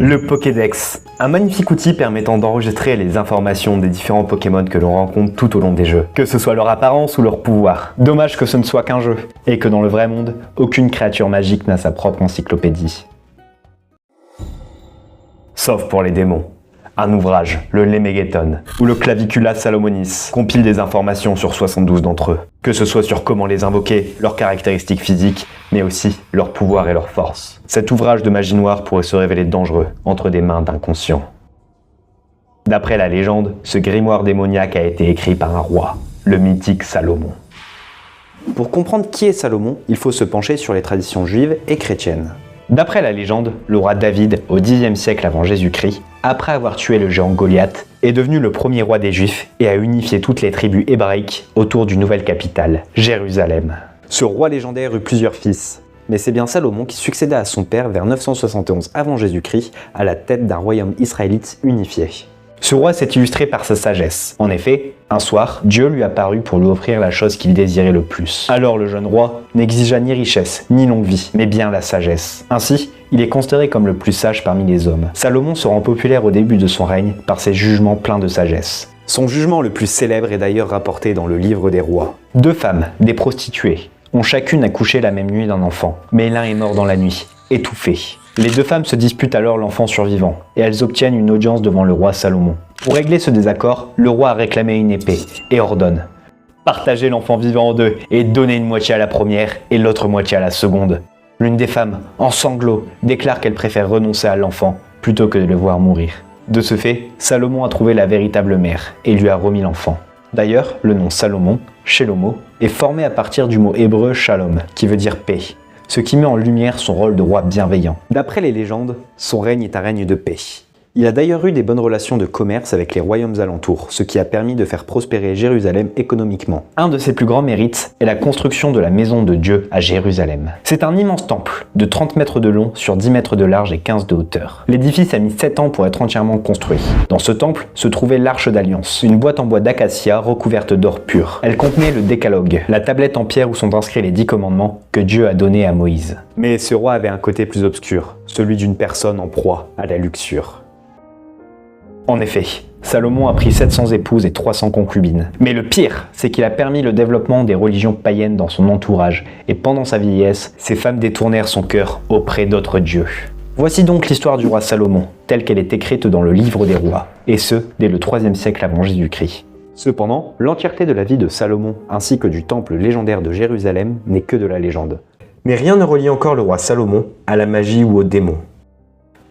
Le Pokédex, un magnifique outil permettant d'enregistrer les informations des différents Pokémon que l'on rencontre tout au long des jeux, que ce soit leur apparence ou leur pouvoir. Dommage que ce ne soit qu'un jeu, et que dans le vrai monde, aucune créature magique n'a sa propre encyclopédie. Sauf pour les démons. Un ouvrage, le Lemegeton, ou le Clavicula Salomonis, compile des informations sur 72 d'entre eux, que ce soit sur comment les invoquer, leurs caractéristiques physiques, mais aussi leurs pouvoirs et leurs forces. Cet ouvrage de magie noire pourrait se révéler dangereux entre des mains d'inconscients. D'après la légende, ce grimoire démoniaque a été écrit par un roi, le mythique Salomon. Pour comprendre qui est Salomon, il faut se pencher sur les traditions juives et chrétiennes. D'après la légende, le roi David, au Xe siècle avant Jésus-Christ, après avoir tué le géant Goliath, est devenu le premier roi des Juifs et a unifié toutes les tribus hébraïques autour d'une nouvelle capitale, Jérusalem. Ce roi légendaire eut plusieurs fils, mais c'est bien Salomon qui succéda à son père vers 971 avant Jésus-Christ à la tête d'un royaume israélite unifié. Ce roi s'est illustré par sa sagesse. En effet, un soir, Dieu lui apparut pour lui offrir la chose qu'il désirait le plus. Alors le jeune roi n'exigea ni richesse, ni longue vie, mais bien la sagesse. Ainsi, il est considéré comme le plus sage parmi les hommes. Salomon se rend populaire au début de son règne par ses jugements pleins de sagesse. Son jugement le plus célèbre est d'ailleurs rapporté dans le livre des rois. 2 femmes, des prostituées, ont chacune accouché la même nuit d'un enfant, mais l'un est mort dans la nuit, étouffé. Les 2 femmes se disputent alors l'enfant survivant, et elles obtiennent une audience devant le roi Salomon. Pour régler ce désaccord, le roi a réclamé une épée, et ordonne « Partagez l'enfant vivant en 2, et donnez une moitié à la première, et l'autre moitié à la seconde. » L'une des femmes, en sanglots, déclare qu'elle préfère renoncer à l'enfant, plutôt que de le voir mourir. De ce fait, Salomon a trouvé la véritable mère, et lui a remis l'enfant. D'ailleurs, le nom Salomon, Shelomo, est formé à partir du mot hébreu Shalom, qui veut dire paix, ce qui met en lumière son rôle de roi bienveillant. D'après les légendes, son règne est un règne de paix. Il a d'ailleurs eu des bonnes relations de commerce avec les royaumes alentours, ce qui a permis de faire prospérer Jérusalem économiquement. Un de ses plus grands mérites est la construction de la maison de Dieu à Jérusalem. C'est un immense temple de 30 mètres de long sur 10 mètres de large et 15 de hauteur. L'édifice a mis 7 ans pour être entièrement construit. Dans ce temple se trouvait l'Arche d'Alliance, une boîte en bois d'acacia recouverte d'or pur. Elle contenait le Décalogue, la tablette en pierre où sont inscrits les 10 commandements que Dieu a donnés à Moïse. Mais ce roi avait un côté plus obscur, celui d'une personne en proie à la luxure. En effet, Salomon a pris 700 épouses et 300 concubines. Mais le pire, c'est qu'il a permis le développement des religions païennes dans son entourage, et pendant sa vieillesse, ces femmes détournèrent son cœur auprès d'autres dieux. Voici donc l'histoire du roi Salomon, telle qu'elle est écrite dans le livre des rois, et ce, dès le 3e siècle avant Jésus-Christ. Cependant, l'entièreté de la vie de Salomon, ainsi que du temple légendaire de Jérusalem, n'est que de la légende. Mais rien ne relie encore le roi Salomon à la magie ou aux démons.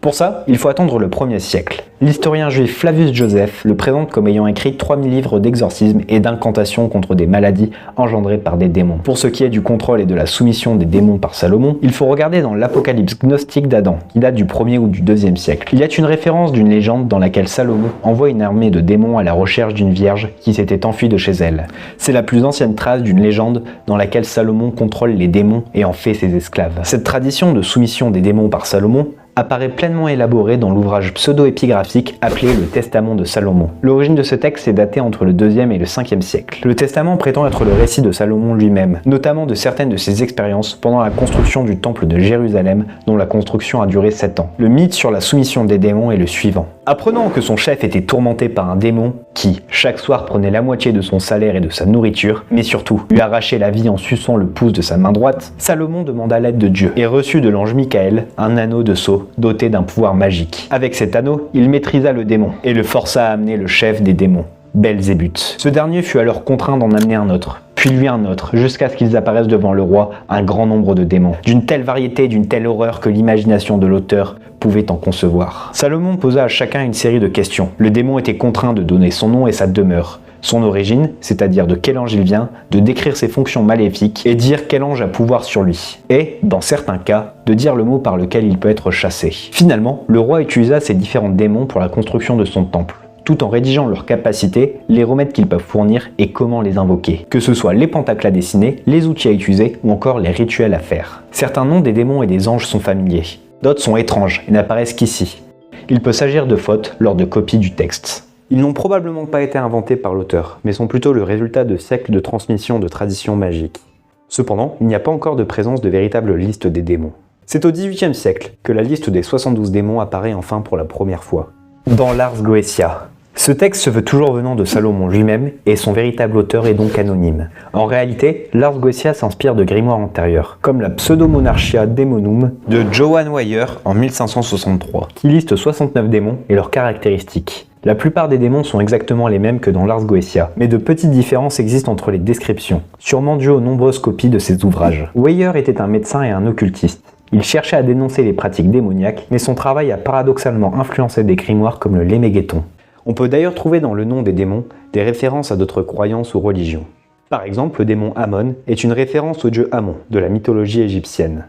Pour ça, il faut attendre le 1er siècle. L'historien juif Flavius Joseph le présente comme ayant écrit 3000 livres d'exorcisme et d'incantations contre des maladies engendrées par des démons. Pour ce qui est du contrôle et de la soumission des démons par Salomon, il faut regarder dans l'Apocalypse gnostique d'Adam, qui date du 1er ou du 2e siècle. Il y a une référence d'une légende dans laquelle Salomon envoie une armée de démons à la recherche d'une vierge qui s'était enfuie de chez elle. C'est la plus ancienne trace d'une légende dans laquelle Salomon contrôle les démons et en fait ses esclaves. Cette tradition de soumission des démons par Salomon apparaît pleinement élaboré dans l'ouvrage pseudo-épigraphique appelé le Testament de Salomon. L'origine de ce texte est datée entre le 2e et le 5e siècle. Le Testament prétend être le récit de Salomon lui-même, notamment de certaines de ses expériences pendant la construction du temple de Jérusalem, dont la construction a duré 7 ans. Le mythe sur la soumission des démons est le suivant. Apprenant que son chef était tourmenté par un démon qui, chaque soir, prenait la moitié de son salaire et de sa nourriture, mais surtout lui arrachait la vie en suçant le pouce de sa main droite, Salomon demanda l'aide de Dieu et reçut de l'ange Michael un anneau de sceau doté d'un pouvoir magique. Avec cet anneau, il maîtrisa le démon et le força à amener le chef des démons, Belzébuth. Ce dernier fut alors contraint d'en amener un autre, puis lui un autre, jusqu'à ce qu'ils apparaissent devant le roi un grand nombre de démons, d'une telle variété et d'une telle horreur que l'imagination de l'auteur pouvait en concevoir. Salomon posa à chacun une série de questions. Le démon était contraint de donner son nom et sa demeure, son origine, c'est-à-dire de quel ange il vient, de décrire ses fonctions maléfiques et dire quel ange a pouvoir sur lui, et, dans certains cas, de dire le mot par lequel il peut être chassé. Finalement, le roi utilisa ces différents démons pour la construction de son temple, tout en rédigeant leurs capacités, les remèdes qu'ils peuvent fournir et comment les invoquer, que ce soit les pentacles à dessiner, les outils à utiliser ou encore les rituels à faire. Certains noms des démons et des anges sont familiers, d'autres sont étranges et n'apparaissent qu'ici. Il peut s'agir de fautes lors de copies du texte. Ils n'ont probablement pas été inventés par l'auteur, mais sont plutôt le résultat de siècles de transmission de traditions magiques. Cependant, il n'y a pas encore de présence de véritable liste des démons. C'est au XVIIIe siècle que la liste des 72 démons apparaît enfin pour la première fois. Dans l'Ars Goetia. Ce texte se veut toujours venant de Salomon lui-même et son véritable auteur est donc anonyme. En réalité, l'Ars Goetia s'inspire de grimoires antérieurs, comme la Pseudo-Monarchia Daemonum de Johann Weyer en 1563, qui liste 69 démons et leurs caractéristiques. La plupart des démons sont exactement les mêmes que dans l'Ars Goetia, mais de petites différences existent entre les descriptions, sûrement dues aux nombreuses copies de ces ouvrages. Weyer était un médecin et un occultiste. Il cherchait à dénoncer les pratiques démoniaques, mais son travail a paradoxalement influencé des grimoires comme le Lémégéton. On peut d'ailleurs trouver dans le nom des démons des références à d'autres croyances ou religions. Par exemple, le démon Amon est une référence au dieu Amon de la mythologie égyptienne.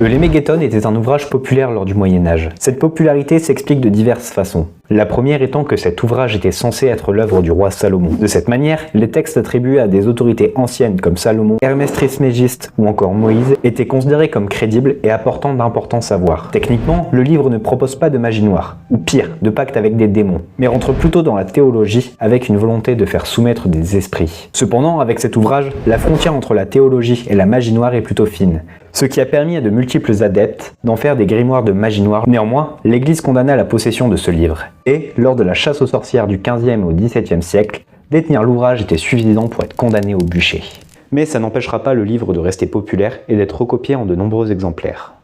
Le Lémégéton était un ouvrage populaire lors du Moyen-Âge. Cette popularité s'explique de diverses façons. La première étant que cet ouvrage était censé être l'œuvre du roi Salomon. De cette manière, les textes attribués à des autorités anciennes comme Salomon, Hermès Trismégiste ou encore Moïse étaient considérés comme crédibles et apportant d'importants savoirs. Techniquement, le livre ne propose pas de magie noire, ou pire, de pacte avec des démons, mais rentre plutôt dans la théologie avec une volonté de faire soumettre des esprits. Cependant, avec cet ouvrage, la frontière entre la théologie et la magie noire est plutôt fine, ce qui a permis à de multiples adeptes d'en faire des grimoires de magie noire. Néanmoins, l'Église condamna la possession de ce livre. Et, lors de la chasse aux sorcières du 15e au 17e siècle, détenir l'ouvrage était suffisant pour être condamné au bûcher. Mais ça n'empêchera pas le livre de rester populaire et d'être recopié en de nombreux exemplaires.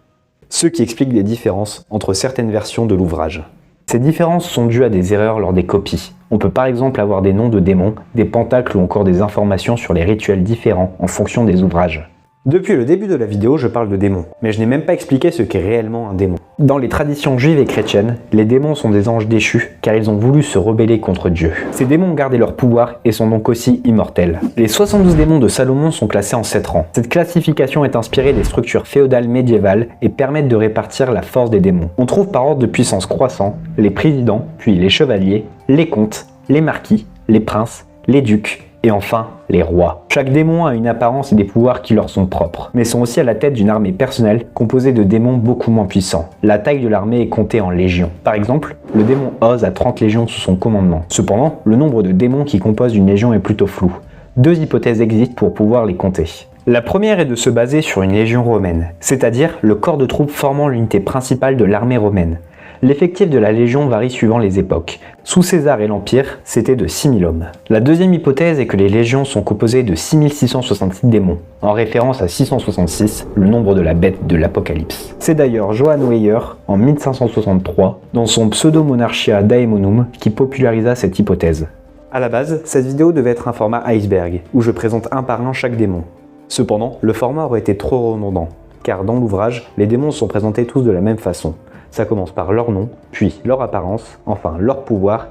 Ce qui explique les différences entre certaines versions de l'ouvrage. Ces différences sont dues à des erreurs lors des copies. On peut par exemple avoir des noms de démons, des pentacles ou encore des informations sur les rituels différents en fonction des ouvrages. Depuis le début de la vidéo, je parle de démons, mais je n'ai même pas expliqué ce qu'est réellement un démon. Dans les traditions juives et chrétiennes, les démons sont des anges déchus car ils ont voulu se rebeller contre Dieu. Ces démons ont gardé leur pouvoir et sont donc aussi immortels. Les 72 démons de Salomon sont classés en 7 rangs. Cette classification est inspirée des structures féodales médiévales et permet de répartir la force des démons. On trouve par ordre de puissance croissant les présidents, puis les chevaliers, les comtes, les marquis, les princes, les ducs, et enfin, les rois. Chaque démon a une apparence et des pouvoirs qui leur sont propres, mais sont aussi à la tête d'une armée personnelle composée de démons beaucoup moins puissants. La taille de l'armée est comptée en légions. Par exemple, le démon Oz a 30 légions sous son commandement. Cependant, le nombre de démons qui composent une légion est plutôt flou. Deux hypothèses existent pour pouvoir les compter. La première est de se baser sur une légion romaine, c'est-à-dire le corps de troupes formant l'unité principale de l'armée romaine. L'effectif de la Légion varie suivant les époques. Sous César et l'Empire, c'était de 6000 hommes. La deuxième hypothèse est que les légions sont composées de 6666 démons, en référence à 666, le nombre de la bête de l'Apocalypse. C'est d'ailleurs Johann Weyer, en 1563, dans son Pseudo-Monarchia Daemonum, qui popularisa cette hypothèse. À la base, cette vidéo devait être un format iceberg, où je présente un par un chaque démon. Cependant, le format aurait été trop redondant, car dans l'ouvrage, les démons sont présentés tous de la même façon. Ça commence par leur nom, puis leur apparence, enfin leur pouvoir,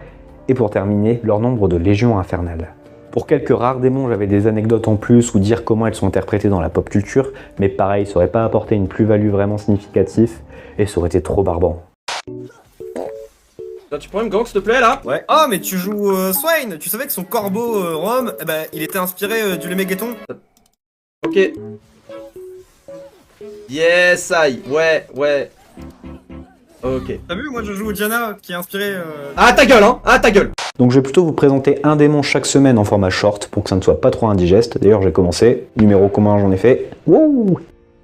et pour terminer, leur nombre de légions infernales. Pour quelques rares démons, j'avais des anecdotes en plus ou dire comment elles sont interprétées dans la pop culture, mais pareil, ça aurait pas apporté une plus-value vraiment significative, et ça aurait été trop barbant. Tu pourrais me gang s'il te plaît là? Ouais. Oh mais tu joues Swain. Tu savais que son corbeau Rome, il était inspiré du Lémégéton. Ok. Yes, aïe. Ouais. Ok. T'as vu, moi je joue Diana qui est inspiré Ah ta gueule hein. Ah ta gueule. Donc je vais plutôt vous présenter un démon chaque semaine en format short pour que ça ne soit pas trop indigeste. D'ailleurs j'ai commencé, numéro commun j'en ai fait. Wouh!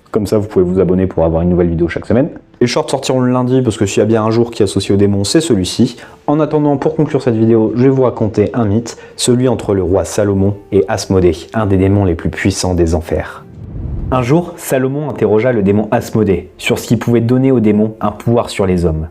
Comme ça vous pouvez vous abonner pour avoir une nouvelle vidéo chaque semaine. Les shorts sortiront le lundi parce que s'il y a bien un jour qui est associé au démon, c'est celui-ci. En attendant, pour conclure cette vidéo, je vais vous raconter un mythe, celui entre le roi Salomon et Asmodée, un des démons les plus puissants des enfers. Un jour, Salomon interrogea le démon Asmodée sur ce qui pouvait donner au démon un pouvoir sur les hommes.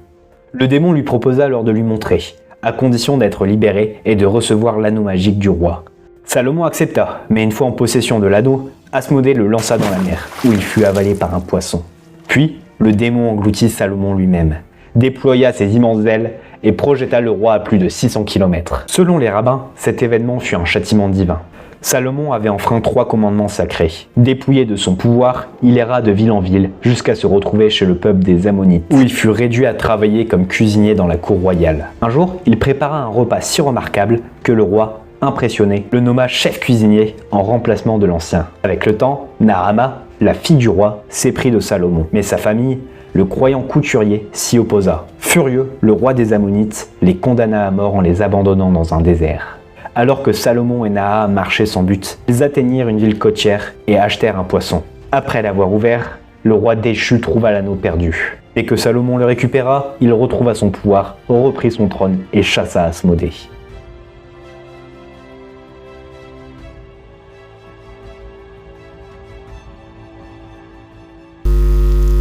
Le démon lui proposa alors de lui montrer, à condition d'être libéré et de recevoir l'anneau magique du roi. Salomon accepta, mais une fois en possession de l'anneau, Asmodée le lança dans la mer, où il fut avalé par un poisson. Puis, le démon engloutit Salomon lui-même, déploya ses immenses ailes et projeta le roi à plus de 600 km. Selon les rabbins, cet événement fut un châtiment divin. Salomon avait enfreint 3 commandements sacrés. Dépouillé de son pouvoir, il erra de ville en ville jusqu'à se retrouver chez le peuple des Ammonites, où il fut réduit à travailler comme cuisinier dans la cour royale. Un jour, il prépara un repas si remarquable que le roi, impressionné, le nomma chef cuisinier en remplacement de l'ancien. Avec le temps, Naama, la fille du roi, s'éprit de Salomon, mais sa famille, le croyant couturier, s'y opposa. Furieux, le roi des Ammonites les condamna à mort en les abandonnant dans un désert. Alors que Salomon et Naama marchaient sans but, ils atteignirent une ville côtière et achetèrent un poisson. Après l'avoir ouvert, le roi déchu trouva l'anneau perdu. Dès que Salomon le récupéra, il retrouva son pouvoir, reprit son trône et chassa Asmodée.